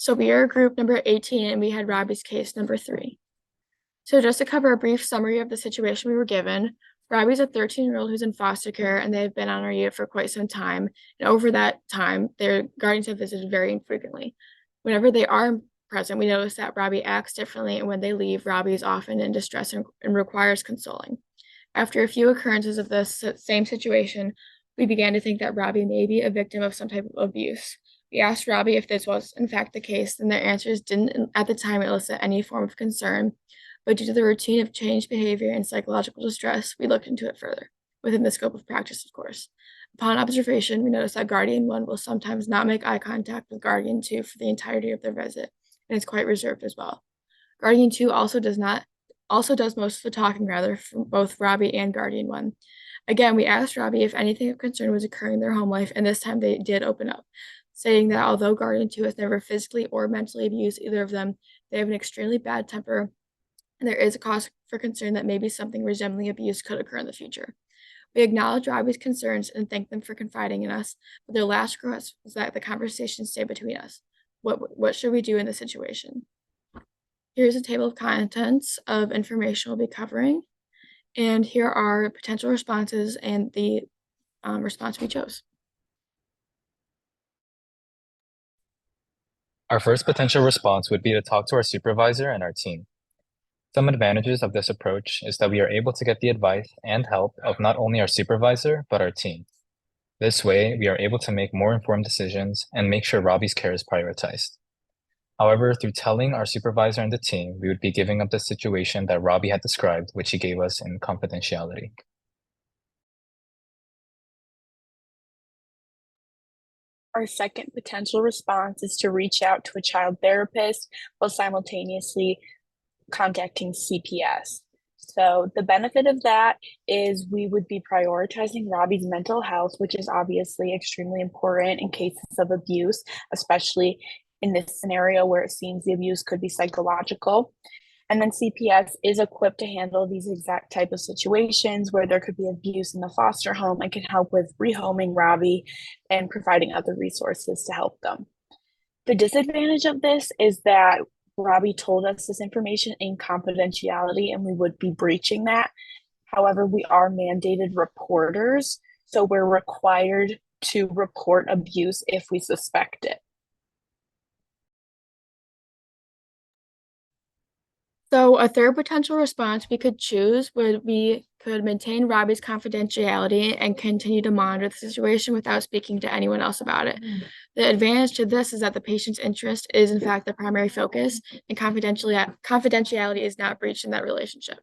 So we are group number 18 and we had Robbie's case number 3. So just to cover a brief summary of the situation we were given, Robbie's a 13-year-old who's in foster care and they've been on our unit for quite some time. And over that time, their guardians have visited very infrequently. Whenever they are present, we notice that Robbie acts differently, and when they leave, Robbie is often in distress and requires consoling. After a few occurrences of this same situation, we began to think that Robbie may be a victim of some type of abuse. We asked Robbie if this was in fact the case, and their answers didn't at the time elicit any form of concern. But due to the routine of changed behavior and psychological distress, we looked into it further, within the scope of practice, of course. Upon observation, we noticed that Guardian 1 will sometimes not make eye contact with Guardian 2 for the entirety of their visit, and is quite reserved as well. Guardian 2 also does most of the talking, rather, from both Robbie and Guardian 1. Again, we asked Robbie if anything of concern was occurring in their home life, and this time they did open up, saying that although Guardian 2 has never physically or mentally abused either of them, they have an extremely bad temper, and there is a cause for concern that maybe something resembling abuse could occur in the future. We acknowledge Robbie's concerns and thank them for confiding in us, but their last request was that the conversation stay between us. What should we do in this situation? Here's a table of contents of information we'll be covering, and here are potential responses and the response we chose. Our first potential response would be to talk to our supervisor and our team. Some advantages of this approach is that we are able to get the advice and help of not only our supervisor, but our team. This way, we are able to make more informed decisions and make sure Robbie's care is prioritized. However, through telling our supervisor and the team, we would be giving up the situation that Robbie had described, which he gave us in confidentiality. Our second potential response is to reach out to a child therapist while simultaneously contacting CPS. So the benefit of that is we would be prioritizing Robbie's mental health, which is obviously extremely important in cases of abuse, especially in this scenario where it seems the abuse could be psychological. And then CPS is equipped to handle these exact type of situations where there could be abuse in the foster home and can help with rehoming Robbie and providing other resources to help them. The disadvantage of this is that Robbie told us this information in confidentiality and we would be breaching that. However, we are mandated reporters, so we're required to report abuse if we suspect it. So a third potential response we could choose would be could maintain Robbie's confidentiality and continue to monitor the situation without speaking to anyone else about it. The advantage to this is that the patient's interest is in fact the primary focus, and confidentiality is not breached in that relationship.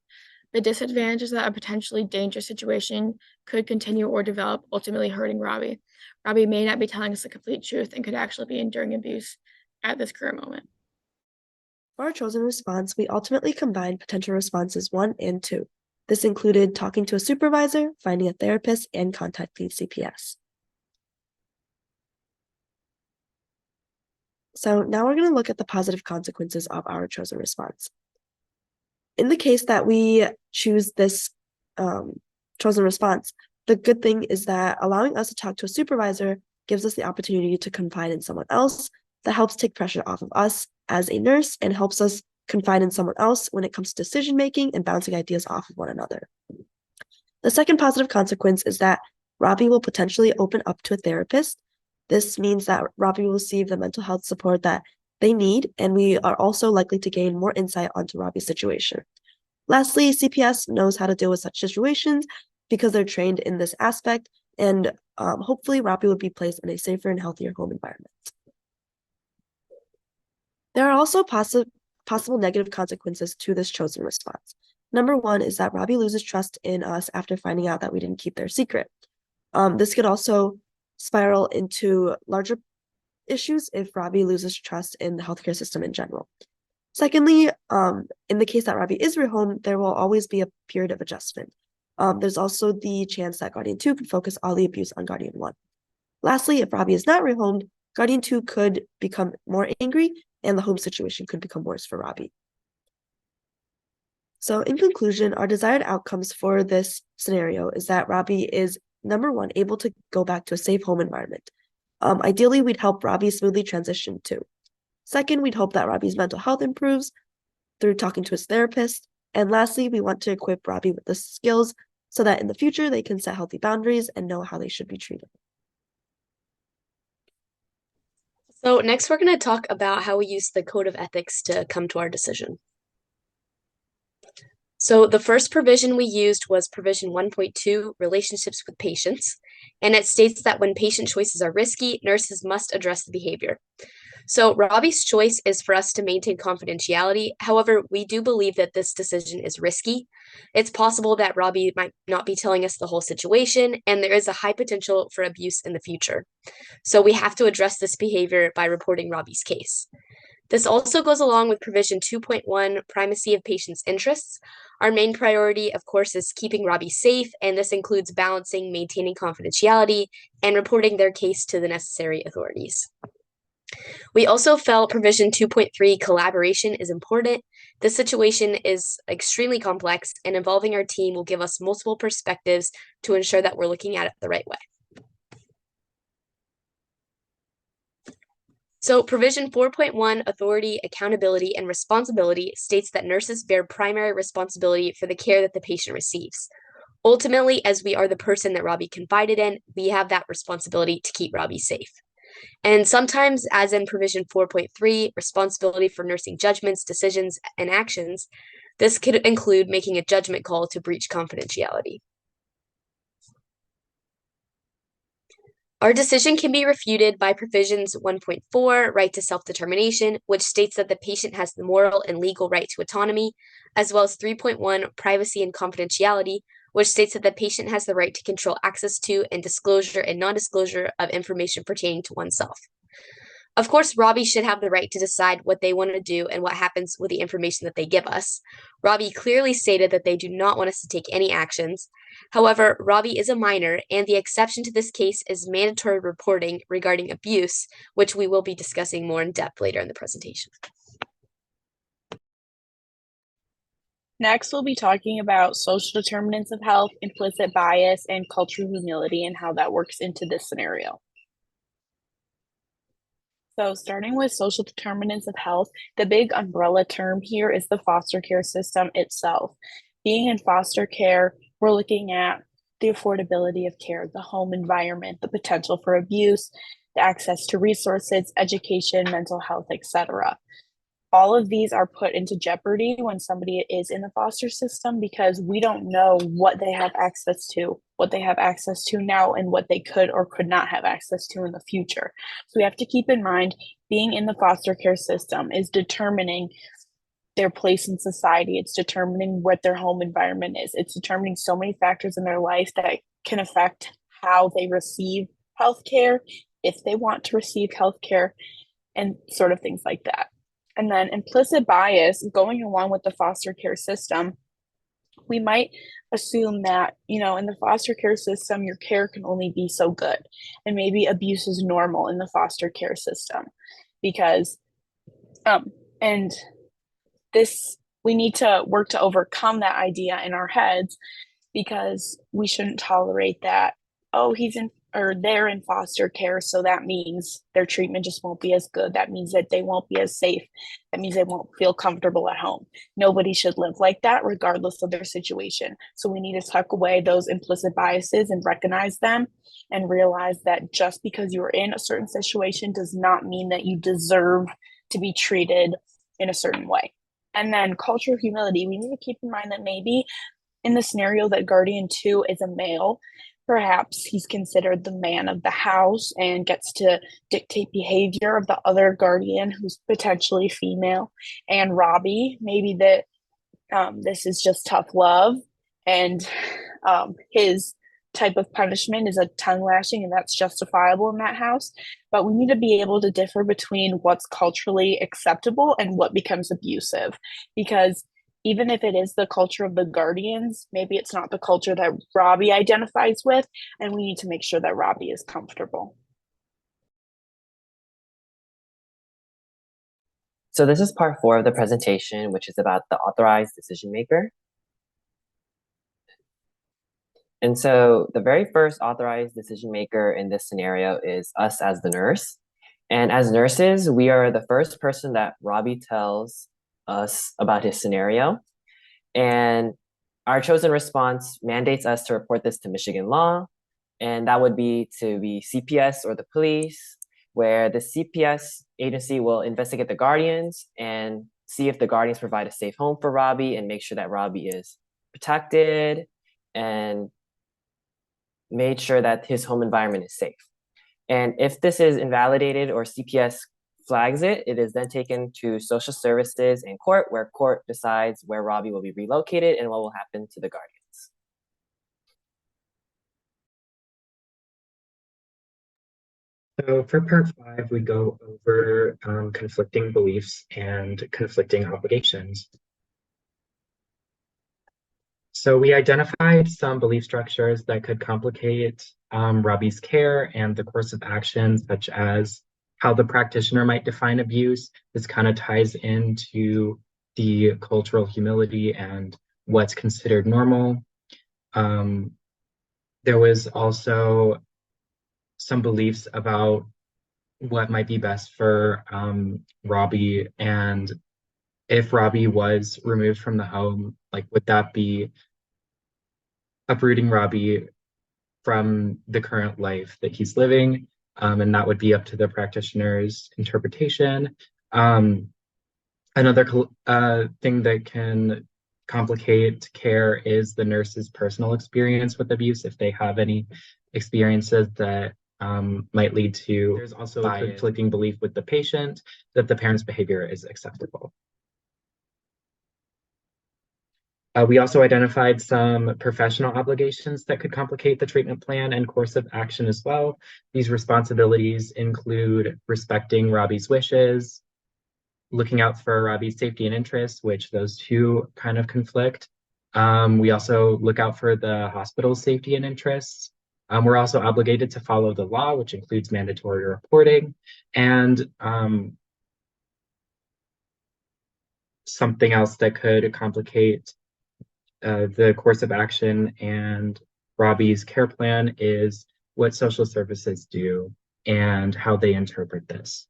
The disadvantage is that a potentially dangerous situation could continue or develop, ultimately hurting Robbie. Robbie may not be telling us the complete truth and could actually be enduring abuse at this current moment. For our chosen response, we ultimately combined potential responses 1 and 2. This included talking to a supervisor, finding a therapist, and contacting CPS. So now we're going to look at the positive consequences of our chosen response. In the case that we choose this chosen response, the good thing is that allowing us to talk to a supervisor gives us the opportunity to confide in someone else. That helps take pressure off of us as a nurse and helps us confide in someone else when it comes to decision making and bouncing ideas off of one another. The second positive consequence is that Robbie will potentially open up to a therapist. This means that Robbie will receive the mental health support that they need, and we are also likely to gain more insight onto Robbie's situation. Lastly, CPS knows how to deal with such situations because they're trained in this aspect, and hopefully Robbie would be placed in a safer and healthier home environment. There are also possible negative consequences to this chosen response. Number 1 is that Robbie loses trust in us after finding out that we didn't keep their secret. This could also spiral into larger issues if Robbie loses trust in the healthcare system in general. Secondly, in the case that Robbie is rehomed, there will always be a period of adjustment. There's also the chance that Guardian 2 could focus all the abuse on Guardian 1. Lastly, if Robbie is not rehomed, Guardian 2 could become more angry and the home situation could become worse for Robbie. So in conclusion, our desired outcomes for this scenario is that Robbie is, number 1, able to go back to a safe home environment. Ideally, we'd help Robbie smoothly transition too. Second, we'd hope that Robbie's mental health improves through talking to his therapist. And lastly, we want to equip Robbie with the skills so that in the future they can set healthy boundaries and know how they should be treated. So next we're going to talk about how we use the code of ethics to come to our decision. So the first provision we used was provision 1.2, relationships with patients, and it states that when patient choices are risky, nurses must address the behavior. So Robbie's choice is for us to maintain confidentiality. However, we do believe that this decision is risky. It's possible that Robbie might not be telling us the whole situation, and there is a high potential for abuse in the future. So we have to address this behavior by reporting Robbie's case. This also goes along with provision 2.1, primacy of patients' interests. Our main priority, of course, is keeping Robbie safe, and this includes balancing maintaining confidentiality and reporting their case to the necessary authorities. We also felt provision 2.3, collaboration, is important. This situation is extremely complex, and involving our team will give us multiple perspectives to ensure that we're looking at it the right way. So provision 4.1, authority, accountability, and responsibility states that nurses bear primary responsibility for the care that the patient receives. Ultimately, as we are the person that Robbie confided in, we have that responsibility to keep Robbie safe. And sometimes, as in provision 4.3, responsibility for nursing judgments, decisions, and actions, this could include making a judgment call to breach confidentiality. Our decision can be refuted by provisions 1.4, right to self-determination, which states that the patient has the moral and legal right to autonomy, as well as 3.1, privacy and confidentiality, which states that the patient has the right to control access to and disclosure and non-disclosure of information pertaining to oneself. Of course, Robbie should have the right to decide what they want to do and what happens with the information that they give us. Robbie clearly stated that they do not want us to take any actions. However, Robbie is a minor, and the exception to this case is mandatory reporting regarding abuse, which we will be discussing more in depth later in the presentation. Next, we'll be talking about social determinants of health, implicit bias, and cultural humility and how that works into this scenario. So starting with social determinants of health, the big umbrella term here is the foster care system itself. Being in foster care, we're looking at the affordability of care, the home environment, the potential for abuse, the access to resources, education, mental health, etc. All of these are put into jeopardy when somebody is in the foster system because we don't know what they have access to now, and what they could or could not have access to in the future. So we have to keep in mind being in the foster care system is determining their place in society. It's determining what their home environment is. It's determining so many factors in their life that can affect how they receive healthcare, if they want to receive healthcare, and sort of things like that. And then implicit bias, going along with the foster care system, we might assume that, in the foster care system, your care can only be so good. And maybe abuse is normal in the foster care system because, and this, we need to work to overcome that idea in our heads because we shouldn't tolerate that, they're in foster care, so that means their treatment just won't be as good. That means that they won't be as safe. That means they won't feel comfortable at home. Nobody should live like that, regardless of their situation. So we need to tuck away those implicit biases and recognize them and realize that just because you're in a certain situation does not mean that you deserve to be treated in a certain way. And then cultural humility, we need to keep in mind that maybe in the scenario that Guardian 2 is a male, perhaps he's considered the man of the house and gets to dictate behavior of the other guardian who's potentially female. And Robbie, maybe that this is just tough love and his type of punishment is a tongue lashing, and that's justifiable in that house. But we need to be able to differ between what's culturally acceptable and what becomes abusive, because even if it is the culture of the guardians, maybe it's not the culture that Robbie identifies with, and we need to make sure that Robbie is comfortable. So this is part 4 of the presentation, which is about the authorized decision maker. And so the very first authorized decision maker in this scenario is us as the nurse. And as nurses, we are the first person that Robbie tells us about his scenario. And our chosen response mandates us to report this to Michigan law. And that would be to be CPS or the police, where the CPS agency will investigate the guardians and see if the guardians provide a safe home for Robbie and make sure that Robbie is protected and made sure that his home environment is safe. And if this is invalidated or CPS flags it, it is then taken to social services and court, where court decides where Robbie will be relocated and what will happen to the guardians. So for part 5, we go over conflicting beliefs and conflicting obligations. So we identified some belief structures that could complicate Robbie's care and the course of action, such as how the practitioner might define abuse. This kind of ties into the cultural humility and what's considered normal. There was also some beliefs about what might be best for Robbie, and if Robbie was removed from the home, like would that be uprooting Robbie from the current life that he's living? And that would be up to the practitioner's interpretation. Another thing that can complicate care is the nurse's personal experience with abuse, if they have any experiences that might lead to. There's also a conflicting belief with the patient that the parent's behavior is acceptable. We also identified some professional obligations that could complicate the treatment plan and course of action as well. These responsibilities include respecting Robbie's wishes, looking out for Robbie's safety and interests, which those two kind of conflict. We also look out for the hospital's safety and interests. We're also obligated to follow the law, which includes mandatory reporting. And something else that could complicate the course of action and Robbie's care plan is what social services do and how they interpret this.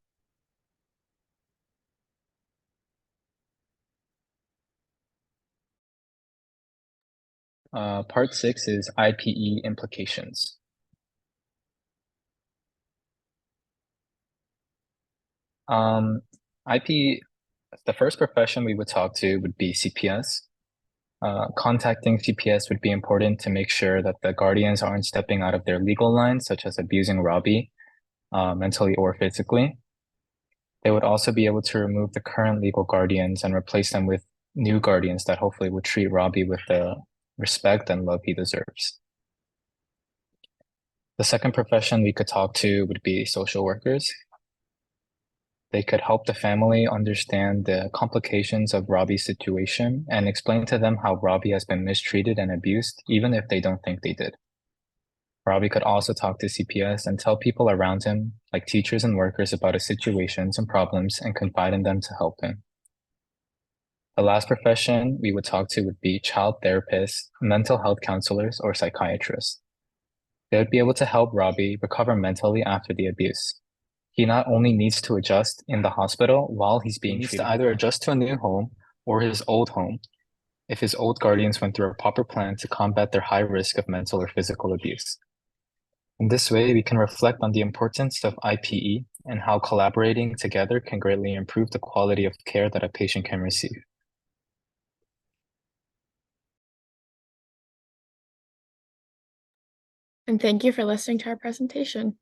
Part 6 is IPE implications. IPE, the first profession we would talk to would be CPS. Contacting CPS would be important to make sure that the guardians aren't stepping out of their legal lines, such as abusing Robbie, mentally or physically. They would also be able to remove the current legal guardians and replace them with new guardians that hopefully would treat Robbie with the respect and love he deserves. The second profession we could talk to would be social workers. They could help the family understand the complications of Robbie's situation and explain to them how Robbie has been mistreated and abused, even if they don't think they did. Robbie could also talk to CPS and tell people around him, like teachers and workers, about his situations and problems and confide in them to help him. The last profession we would talk to would be child therapists, mental health counselors, or psychiatrists. They would be able to help Robbie recover mentally after the abuse. He not only needs to adjust in the hospital while he's being treated. He needs to either adjust to a new home or his old home if his old guardians went through a proper plan to combat their high risk of mental or physical abuse. In this way, we can reflect on the importance of IPE and how collaborating together can greatly improve the quality of care that a patient can receive. And thank you for listening to our presentation.